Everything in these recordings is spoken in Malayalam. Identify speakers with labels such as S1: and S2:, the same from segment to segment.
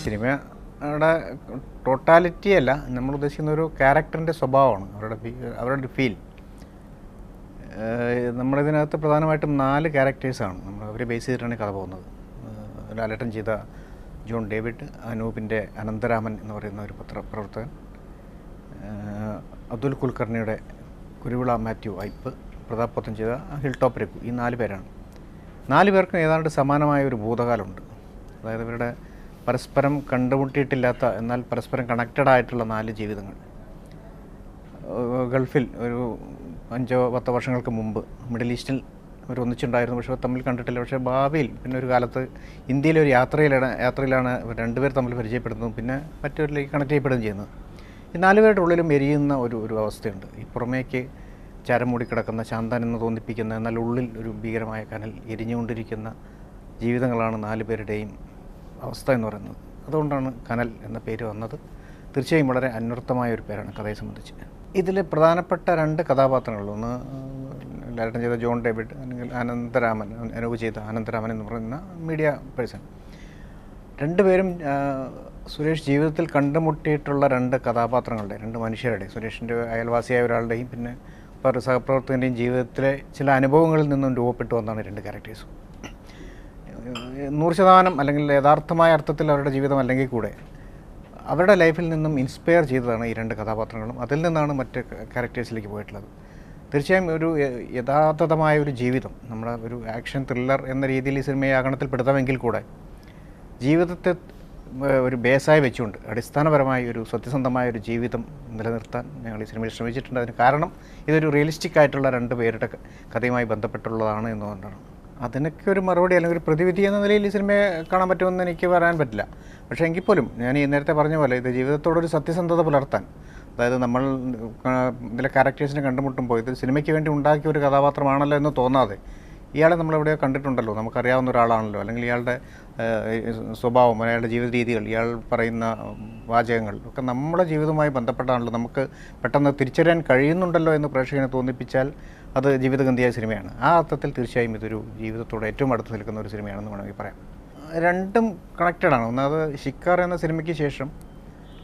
S1: സിനിമയുടെ ടോട്ടാലിറ്റി അല്ല, നമ്മൾ ഉദ്ദേശിക്കുന്ന ഒരു ക്യാരക്ടറിൻ്റെ സ്വഭാവമാണ്, അവരുടെ ഫീൽ. നമ്മളിതിനകത്ത് പ്രധാനമായിട്ടും 4 ക്യാരക്ടേഴ്സാണ് നമ്മൾ അവരെ ബേസ് ചെയ്തിട്ടാണ് കഥ പോകുന്നത്. ലാലേട്ടൻ ചെയ്ത ജോൺ ഡേവിഡ്, അനൂപിൻ്റെ അനന്തരാമൻ എന്ന് പറയുന്ന ഒരു പത്രപ്രവർത്തകൻ, അതുൽ കുൽക്കർണിയുടെ കുരുവിള മാത്യു ഐപ്പ്, പ്രതാപ് പൊത്തൻ ചെയ്ത ഹിൽ ടോപ്പ് രഘു. ഈ 4 പേരാണ്. 4 പേർക്കും ഏതാണ്ട് സമാനമായ ഒരു ഭൂതകാലമുണ്ട്. അതായത് ഇവരുടെ പരസ്പരം കണ്ടുമുട്ടിയിട്ടില്ലാത്ത എന്നാൽ പരസ്പരം കണക്റ്റഡ് ആയിട്ടുള്ള 4 ജീവിതങ്ങൾ. ഗൾഫിൽ ഒരു 5-10 വർഷങ്ങൾക്ക് മുമ്പ് മിഡിൽ ഈസ്റ്റിൽ അവർ ഒന്നിച്ചുണ്ടായിരുന്നു, പക്ഷേ തമ്മിൽ കണ്ടിട്ടില്ല. പക്ഷേ ഭാവിയിൽ പിന്നെ ഒരു കാലത്ത് ഇന്ത്യയിലെ ഒരു യാത്രയിലാണ് രണ്ടുപേർ തമ്മിൽ പരിചയപ്പെടുന്നതും പിന്നെ മറ്റൊരിലേക്ക് കണക്ട് ചെയ്യപ്പെടുകയും ചെയ്യുന്നത്. ഈ 4 പേരുടെ ഉള്ളിലും എരിയുന്ന ഒരു അവസ്ഥയുണ്ട്. ഈ പുറമേക്ക് ചരം മൂടിക്കിടക്കുന്ന ശാന്തൻ എന്ന് തോന്നിപ്പിക്കുന്ന, എന്നാൽ ഉള്ളിൽ ഒരു ഭീകരമായ കനൽ എരിഞ്ഞുകൊണ്ടിരിക്കുന്ന ജീവിതങ്ങളാണ് 4 പേരുടെയും അവസ്ഥ എന്ന് പറയുന്നത്. അതുകൊണ്ടാണ് കനൽ എന്ന പേര് വന്നത്. തീർച്ചയായും വളരെ അന്വർത്ഥമായ ഒരു പേരാണ് കഥയെ സംബന്ധിച്ച്. ഇതിൽ പ്രധാനപ്പെട്ട 2 കഥാപാത്രങ്ങൾ, ഒന്ന് ലാലേട്ടൻ ചെയ്ത ജോൺ ഡേവിഡ്, അല്ലെങ്കിൽ അനന്തരാമൻ, അനൂപ് ചെയ്ത അനന്തരാമൻ എന്ന് പറയുന്ന മീഡിയ പേഴ്സൺ. 2 പേരും സുരേഷ് ജീവിതത്തിൽ കണ്ടുമുട്ടിയിട്ടുള്ള 2 കഥാപാത്രങ്ങളുടെ, 2 മനുഷ്യരുടെ, സുരേഷിൻ്റെ അയൽവാസിയായ ഒരാളുടെയും പിന്നെ ഒരു സഹപ്രവർത്തകൻ്റെയും ജീവിതത്തിലെ ചില അനുഭവങ്ങളിൽ നിന്നും രൂപപ്പെട്ടു വന്നാണ് 2 ക്യാരക്ടേഴ്സും. 100% അല്ലെങ്കിൽ യഥാർത്ഥമായ അർത്ഥത്തിൽ അവരുടെ ജീവിതം അല്ലെങ്കിൽ കൂടെ അവരുടെ ലൈഫിൽ നിന്നും ഇൻസ്പയർ ചെയ്തതാണ് ഈ 2 കഥാപാത്രങ്ങളും. അതിൽ നിന്നാണ് മറ്റ് ക്യാരക്ടേഴ്സിലേക്ക് പോയിട്ടുള്ളത്. തീർച്ചയായും ഒരു യഥാർത്ഥമായ ഒരു ജീവിതം, നമ്മുടെ ഒരു ആക്ഷൻ ത്രില്ലർ എന്ന രീതിയിൽ ഈ സിനിമയെ ആഗണത്തിൽപ്പെടുത്താമെങ്കിൽ കൂടെ ജീവിതത്തെ ഒരു ബേസായി വെച്ചുകൊണ്ട് അടിസ്ഥാനപരമായി ഒരു സത്യസന്ധമായ ഒരു ജീവിതം നിലനിർത്താൻ ഞങ്ങൾ ഈ സിനിമയിൽ ശ്രമിച്ചിട്ടുണ്ട്. അതിന് കാരണം ഇതൊരു റിയലിസ്റ്റിക് ആയിട്ടുള്ള 2 പേരുടെ കഥയുമായി ബന്ധപ്പെട്ടുള്ളതാണ് എന്നുകൊണ്ടാണ്. അതിനൊക്കെ ഒരു മറുപടി അല്ലെങ്കിൽ ഒരു പ്രതിവിധി എന്ന നിലയിൽ ഈ സിനിമയെ കാണാൻ പറ്റുമെന്ന് എനിക്ക് പറയാൻ പറ്റില്ല. പക്ഷേ എങ്കിൽ പോലും ഞാൻ ഈ നേരത്തെ പറഞ്ഞ പോലെ ഇത് ജീവിതത്തോടൊരു സത്യസന്ധത പുലർത്താൻ, അതായത് നമ്മൾ ഇതിലെ ക്യാരക്ടേഴ്സിനെ കണ്ടുമുട്ടുമ്പോൾ ഇത് സിനിമയ്ക്ക് വേണ്ടി ഉണ്ടാക്കിയ ഒരു കഥാപാത്രമാണല്ലോ എന്ന് തോന്നാതെ, ഇയാളെ നമ്മളെവിടെയോ കണ്ടിട്ടുണ്ടല്ലോ, നമുക്കറിയാവുന്ന ഒരാളാണല്ലോ, അല്ലെങ്കിൽ ഇയാളുടെ സ്വഭാവം, അയാളുടെ ജീവിത രീതികൾ, ഇയാൾ പറയുന്ന വാചകങ്ങൾ ഒക്കെ നമ്മുടെ ജീവിതവുമായി ബന്ധപ്പെട്ടാണല്ലോ, നമുക്ക് പെട്ടെന്ന് തിരിച്ചറിയാൻ കഴിയുന്നുണ്ടല്ലോ എന്ന് പ്രേക്ഷകനെ തോന്നിപ്പിച്ചാൽ അത് ജീവിതഗന്ധിയായ സിനിമയാണ്. ആ അർത്ഥത്തിൽ തീർച്ചയായും ഇതൊരു ജീവിതത്തോട് ഏറ്റവും അടുത്ത് നിൽക്കുന്ന ഒരു സിനിമയാണെന്ന് വേണമെങ്കിൽ പറയാം. 2ഉം കണക്റ്റഡാണ്. ഒന്നാമത് ശിക്കാർ എന്ന സിനിമയ്ക്ക് ശേഷം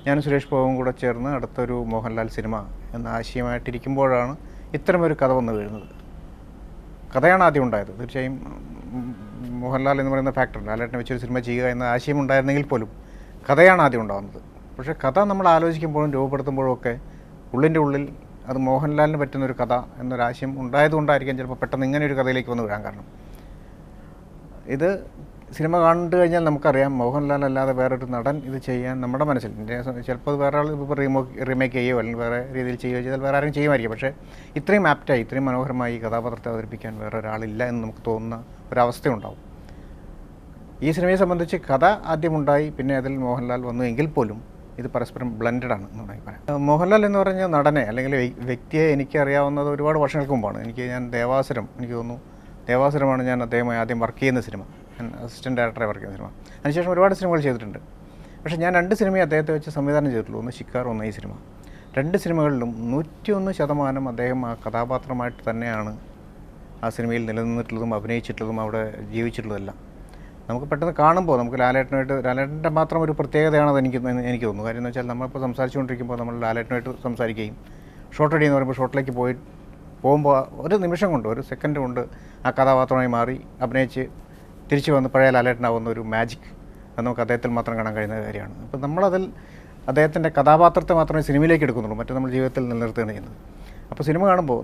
S1: ഞാനും സുരേഷ് ബാബുവും കൂടെ ചേർന്ന് അടുത്തൊരു മോഹൻലാൽ സിനിമ എന്ന ആശയമായിട്ടിരിക്കുമ്പോഴാണ് ഇത്തരമൊരു കഥ വന്നു വീഴുന്നത്. കഥയാണ് ആദ്യം ഉണ്ടായത്. തീർച്ചയായും മോഹൻലാൽ എന്ന് പറയുന്ന ഫാക്ടർ, ലാലേട്ടനെ വെച്ചൊരു സിനിമ ചെയ്യുക എന്ന ആശയം ഉണ്ടായിരുന്നെങ്കിൽ പോലും കഥയാണ് ആദ്യം ഉണ്ടാകുന്നത്. പക്ഷേ കഥ നമ്മൾ ആലോചിക്കുമ്പോഴും രൂപപ്പെടുത്തുമ്പോഴും ഒക്കെ ഉള്ളിൻ്റെ ഉള്ളിൽ അത് മോഹൻലാലിന് പറ്റുന്നൊരു കഥ എന്നൊരാശയം ഉണ്ടായതുകൊണ്ടായിരിക്കാം ചിലപ്പോൾ പെട്ടെന്ന് ഇങ്ങനെ ഒരു കഥയിലേക്ക് വന്ന് വീഴാൻ കാരണം. ഇത് സിനിമ കണ്ടു കഴിഞ്ഞാൽ നമുക്കറിയാം മോഹൻലാൽ അല്ലാതെ വേറൊരു നടൻ ഇത് ചെയ്യാൻ നമ്മുടെ മനസ്സിൽ, ചിലപ്പോൾ വേറെ ആൾ ഇപ്പോൾ റീമേക്ക് ചെയ്യുകയോ അല്ലെങ്കിൽ വേറെ രീതിയിൽ ചെയ്യുകയോ ചെയ്താൽ വേറെ ആരും ചെയ്യുമായിരിക്കും. പക്ഷേ ഇത്രയും ആപ്റ്റായി, ഇത്രയും മനോഹരമായി കഥാപാത്രത്തെ അവതരിപ്പിക്കാൻ വേറെ ഒരാളില്ല എന്ന് നമുക്ക് തോന്നുന്ന ഒരവസ്ഥയുണ്ടാവും. ഈ സിനിമയെ സംബന്ധിച്ച് കഥ ആദ്യമുണ്ടായി, പിന്നെ അതിൽ മോഹൻലാൽ വന്നു എങ്കിൽ പോലും ഇത് പരസ്പരം ബ്ലെൻഡഡാണ് എന്ന് വേണമെങ്കിൽ പറയാം. മോഹൻലാൽ എന്ന് പറഞ്ഞ നടനെ അല്ലെങ്കിൽ വ്യക്തിയെ എനിക്കറിയാവുന്നത് ഒരുപാട് വർഷങ്ങൾക്ക് മുമ്പാണ്. ഞാൻ ദേവാസുരം, എനിക്ക് തോന്നുന്നു ദേവാസുരമാണ് ഞാൻ അദ്ദേഹമായി ആദ്യം വർക്ക് ചെയ്യുന്ന സിനിമ. ഞാൻ അസിസ്റ്റൻറ്റ് ഡയറക്ടറായി വർക്ക് ചെയ്യുന്ന സിനിമ. അതിനുശേഷം ഒരുപാട് സിനിമകൾ ചെയ്തിട്ടുണ്ട്. പക്ഷേ ഞാൻ 2 സിനിമയെ അദ്ദേഹത്തെ വെച്ച് സംവിധാനം ചെയ്തിട്ടുള്ളൂ. ഒന്ന് ശിക്കാർ, ഒന്ന് ഈ സിനിമ. 2 സിനിമകളിലും 101% അദ്ദേഹം ആ കഥാപാത്രമായിട്ട് തന്നെയാണ് ആ സിനിമയിൽ നിലനിന്നിട്ടുള്ളതും അഭിനയിച്ചിട്ടുള്ളതും അവിടെ ജീവിച്ചിട്ടുള്ളതെല്ലാം. നമുക്ക് പെട്ടെന്ന് കാണുമ്പോൾ നമുക്ക് ലാലേട്ടൻ്റെ മാത്രം ഒരു പ്രത്യേകതയാണത് എനിക്ക് തോന്നുന്നു. കാര്യം എന്ന് വെച്ചാൽ നമ്മളിപ്പോൾ സംസാരിച്ചുകൊണ്ടിരിക്കുമ്പോൾ നമ്മൾ ലാലേട്ടനായിട്ട് സംസാരിക്കുകയും ഷോർട്ട് അടി എന്ന് പറയുമ്പോൾ ഷോട്ടിലേക്ക് പോകുമ്പോൾ ഒരു നിമിഷം കൊണ്ട്, ഒരു സെക്കൻഡ് കൊണ്ട് ആ കഥാപാത്രമായി മാറി അഭിനയിച്ച് തിരിച്ചു വന്ന് പഴയ ലാലേട്ടനാവുന്ന ഒരു മാജിക് അത് നമുക്ക് അദ്ദേഹത്തിൽ മാത്രം കാണാൻ കഴിയുന്ന കാര്യമാണ്. അപ്പോൾ നമ്മളതിൽ അദ്ദേഹത്തിൻ്റെ കഥാപാത്രത്തെ മാത്രമേ സിനിമയിലേക്ക് എടുക്കുന്നുള്ളൂ, മറ്റു നമ്മൾ ജീവിതത്തിൽ നിലനിർത്തുകയാണ് ചെയ്യുന്നത്. അപ്പോൾ സിനിമ കാണുമ്പോൾ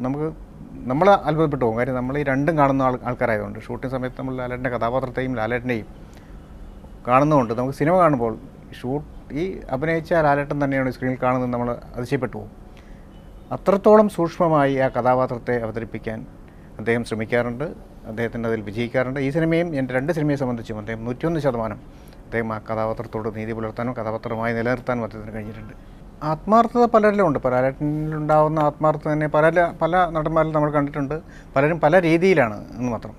S1: നമ്മൾ അത്ഭുതപ്പെട്ടു പോകും. കാര്യം നമ്മൾ ഈ 2ഉം കാണുന്ന ആൾക്കാരായതുകൊണ്ട് ഷൂട്ടിംഗ് സമയത്ത് നമ്മൾ ലാലേട്ടൻ്റെ കഥാപാത്രത്തെയും ലാലേട്ടനെയും കാണുന്നതുകൊണ്ട് നമുക്ക് സിനിമ കാണുമ്പോൾ ഈ അഭിനയിച്ച ലാലേട്ടൻ തന്നെയാണ് സ്ക്രീനിൽ കാണുന്നത്, നമ്മൾ അതിശയപ്പെട്ടു പോകും. അത്രത്തോളം സൂക്ഷ്മമായി ആ കഥാപാത്രത്തെ അവതരിപ്പിക്കാൻ അദ്ദേഹം ശ്രമിക്കാറുണ്ട്, അദ്ദേഹത്തിൻ്റെ അതിൽ വിജയിക്കാറുണ്ട്. ഈ സിനിമയും എൻ്റെ 2 സിനിമയെ സംബന്ധിച്ചും അദ്ദേഹം 101% അദ്ദേഹം ആ കഥാപാത്രത്തോട് നീതി പുലർത്താനും കഥാപാത്രമായി നിലനിർത്താനും അദ്ദേഹത്തിന് കഴിഞ്ഞിട്ടുണ്ട്. ആത്മാർത്ഥത പലരിലും ഉണ്ട്. ലാലേട്ടനിലുണ്ടാകുന്ന ആത്മാർത്ഥത തന്നെ പല നടന്മാരിലും നമ്മൾ കണ്ടിട്ടുണ്ട്. പലരും പല രീതിയിലാണ് എന്ന് മാത്രം.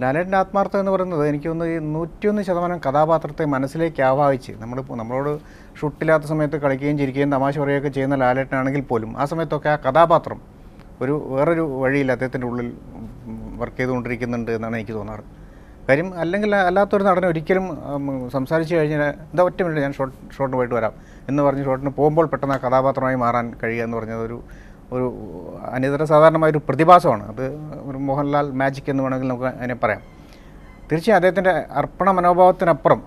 S1: ലാലേട്ടൻ്റെ ആത്മാർത്ഥത എന്ന് പറയുന്നത് എനിക്ക് തോന്നുന്നു ഈ 101% കഥാപാത്രത്തെ മനസ്സിലേക്ക് ആവാഹിച്ച് നമ്മളോട് ഷൂട്ടില്ലാത്ത സമയത്ത് കളിക്കുകയും ചിരിക്കുകയും തമാശ പറയുകയൊക്കെ ചെയ്യുന്ന ലാലേട്ടനാണെങ്കിൽ പോലും ആ സമയത്തൊക്കെ ആ കഥാപാത്രം വേറൊരു വഴിയിൽ അദ്ദേഹത്തിൻ്റെ ഉള്ളിൽ വർക്ക് ചെയ്തുകൊണ്ടിരിക്കുന്നുണ്ട് എന്നാണ് എനിക്ക് തോന്നാറ്. കാര്യം അല്ലാത്തൊരു നടനെ ഒരിക്കലും സംസാരിച്ച് കഴിഞ്ഞാൽ എന്താ ഒറ്റ മിനിറ്റ് ഞാൻ ഷോട്ടിന് പോയിട്ട് വരാം എന്ന് പറഞ്ഞ് ഷോട്ടിന് പോകുമ്പോൾ പെട്ടെന്ന് ആ കഥാപാത്രമായി മാറാൻ കഴിയുക എന്ന് പറഞ്ഞത് ഒരു അനിതര സാധാരണമായൊരു പ്രതിഭാസമാണ്. അത് ഒരു മോഹൻലാൽ മാജിക് എന്ന് വേണമെങ്കിൽ നമുക്ക് അതിനെ പറയാം. തീർച്ചയായും അദ്ദേഹത്തിൻ്റെ അർപ്പണ മനോഭാവത്തിനപ്പുറം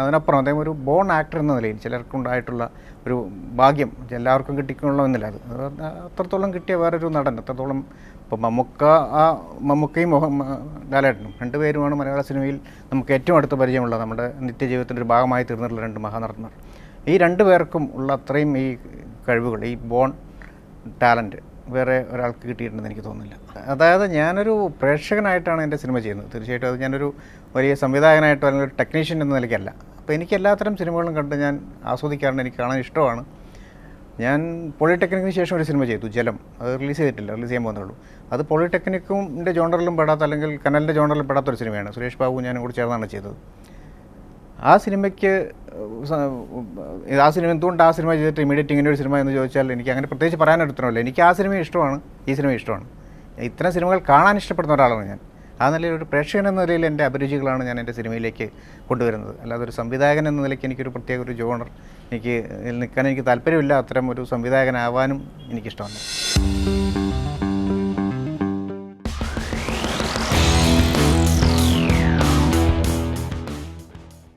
S1: അതിനപ്പുറം അദ്ദേഹം ഒരു ബോൺ ആക്ടർ എന്ന നിലയിൽ ചിലർക്കുണ്ടായിട്ടുള്ള ഒരു ഭാഗ്യം എല്ലാവർക്കും കിട്ടിക്കൊള്ളണമെന്നില്ല. അത് അത്രത്തോളം കിട്ടിയ വേറൊരു നടൻ അത്രത്തോളം ഇപ്പോൾ മമ്മൂക്കയും ലാലേട്ടനും രണ്ടുപേരുമാണ് മലയാള സിനിമയിൽ നമുക്ക് ഏറ്റവും അടുത്ത പരിചയമുള്ള നമ്മുടെ നിത്യജീവിതത്തിൻ്റെ ഒരു ഭാഗമായി തീർന്നിട്ടുള്ള രണ്ട് മഹാനടന്മാർ. ഈ രണ്ടു പേർക്കും ഉള്ള അത്രയും ഈ കഴിവുകൾ, ഈ ബോൺ ടാലൻറ്റ് വേറെ ഒരാൾക്ക് കിട്ടിയിട്ടുണ്ടെന്ന് എനിക്ക് തോന്നുന്നില്ല. അതായത് ഞാനൊരു പ്രേക്ഷകനായിട്ടാണ് എൻ്റെ സിനിമ ചെയ്യുന്നത്. തീർച്ചയായിട്ടും അത് ഞാനൊരു വലിയ സംവിധായകനായിട്ടോ അല്ലെങ്കിൽ ഒരു ടെക്നീഷ്യൻ എന്ന നിലയ്ക്കല്ല. അപ്പോൾ എനിക്ക് എല്ലാത്തരം സിനിമകളും കണ്ട് ഞാൻ ആസ്വദിക്കാറുണ്ട്, എനിക്ക് കാണാൻ ഇഷ്ടമാണ്. ഞാൻ പോളിടെക്നിക്കിന് ശേഷം ഒരു സിനിമ ചെയ്തു, ജലം. അത് റിലീസ് ചെയ്യാൻ പോകുന്നുള്ളൂ. അത് പോളിടെക്നിക്കിൻ്റെ ജോണറിലും പെടാത്ത അല്ലെങ്കിൽ കനലിൻ്റെ ജോണറിലും പെടാത്തൊരു സിനിമയാണ്. സുരേഷ് ബാബു ഞാനും കൂടി ചേർന്നാണ് ചെയ്തത്. ആ സിനിമ എന്തുകൊണ്ട് ആ സിനിമ ചെയ്തിട്ട് ഇമീഡിയറ്റ് ഇങ്ങനെ ഒരു സിനിമ എന്ന് ചോദിച്ചാൽ എനിക്ക് അങ്ങനെ പ്രത്യേകിച്ച് പറയാനൊരുത്തരമില്ല. എനിക്ക് ആ സിനിമ ഇഷ്ടമാണ്, ഈ സിനിമ ഇഷ്ടമാണ്. ഇത്തരം സിനിമകൾ കാണാൻ ഇഷ്ടപ്പെടുന്ന ഒരാളാണ് ഞാൻ. ആ നിലയിൽ ഒരു പ്രേക്ഷകൻ എന്ന നിലയിൽ എൻ്റെ അഭിരുചികളാണ് ഞാൻ എൻ്റെ സിനിമയിലേക്ക് കൊണ്ടുവരുന്നത്. അല്ലാതെ ഒരു സംവിധായകൻ എന്ന നിലയ്ക്ക് എനിക്കൊരു പ്രത്യേക ഒരു ജോണർ നിൽക്കാൻ എനിക്ക് താല്പര്യമില്ല. അത്തരം ഒരു സംവിധായകനാവാനും എനിക്കിഷ്ടമല്ല.